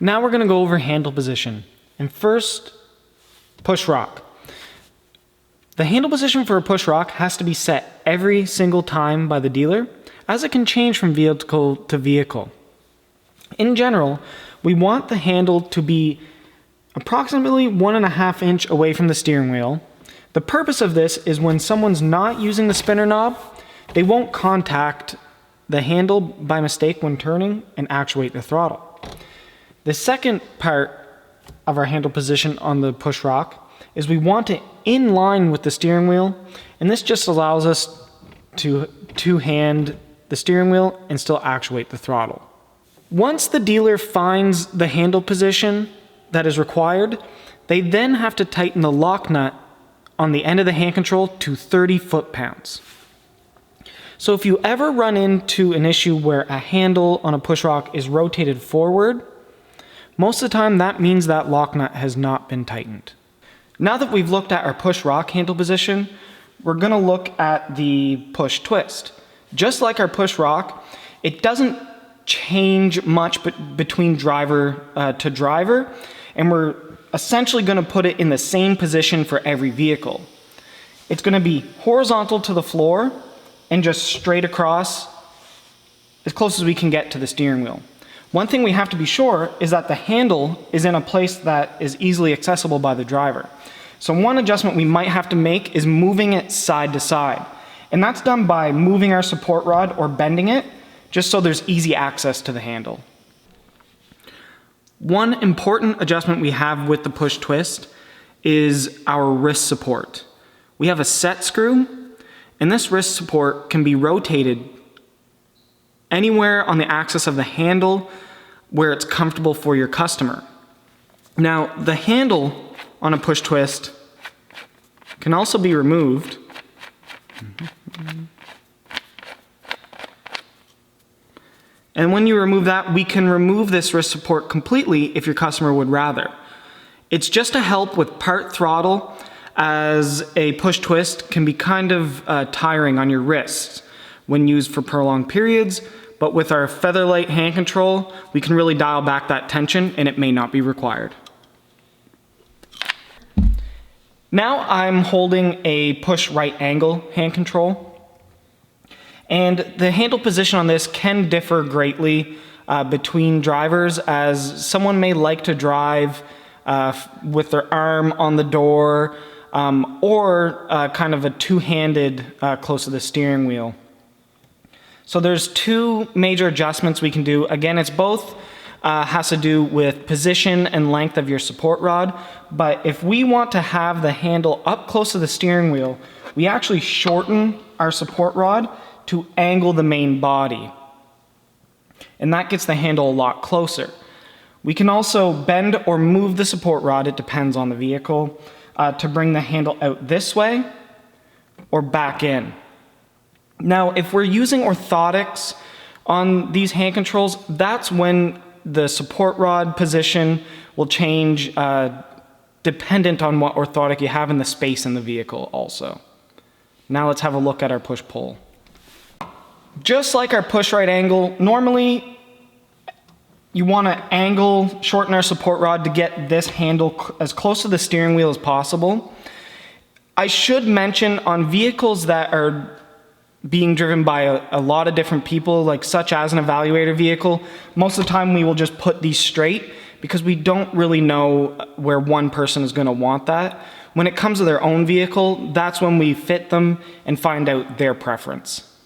Now we're going to go over handle position. And first, push rock. The handle position for a push rock has to be set every single time by the dealer, as it can change from vehicle to vehicle. In general, we want the handle to be approximately 1.5 inches away from the steering wheel. The purpose of this is when someone's not using the spinner knob, they won't contact the handle by mistake when turning and actuate the throttle. The second part of our handle position on the push rock is we want it in line with the steering wheel, and this just allows us to two-hand the steering wheel and still actuate the throttle. Once the dealer finds the handle position that is required, they then have to tighten the lock nut on the end of the hand control to 30 foot-pounds. So if you ever run into an issue where a handle on a push rock is rotated forward, most of the time that means that lock nut has not been tightened. Now that we've looked at our push rock handle position, we're going to look at the push twist. Just like our push rock, it doesn't change much between driver to driver, and we're essentially going to put it in the same position for every vehicle. It's going to be horizontal to the floor and just straight across as close as we can get to the steering wheel. One thing we have to be sure is that the handle is in a place that is easily accessible by the driver. So one adjustment we might have to make is moving it side to side. And that's done by moving our support rod or bending it, just so there's easy access to the handle. One important adjustment we have with the push twist is our wrist support. We have a set screw, and this wrist support can be rotated anywhere on the axis of the handle where it's comfortable for your customer. Now, the handle on a push twist can also be removed. And when you remove that, we can remove this wrist support completely if your customer would rather. It's just to help with part throttle, as a push twist can be kind of tiring on your wrists when used for prolonged periods, but with our Featherlight hand control, we can really dial back that tension and it may not be required. Now I'm holding a push right angle hand control. And the handle position on this can differ greatly between drivers, as someone may like to drive with their arm on the door or kind of a two-handed close to the steering wheel. So there's two major adjustments we can do. Again, it's both has to do with position and length of your support rod, but if we want to have the handle up close to the steering wheel, we actually shorten our support rod to angle the main body, and that gets the handle a lot closer. We can also bend or move the support rod, it depends on the vehicle, to bring the handle out this way or back in. Now, if we're using orthotics on these hand controls, that's when the support rod position will change dependent on what orthotic you have in the space in the vehicle also. Now let's have a look at our push-pull. Just like our push right angle, normally you want to shorten our support rod to get this handle as close to the steering wheel as possible. I should mention, on vehicles that are being driven by a lot of different people, like such as an evaluator vehicle, most of the time we will just put these straight because we don't really know where one person is going to want that. When it comes to their own vehicle, that's when we fit them and find out their preference.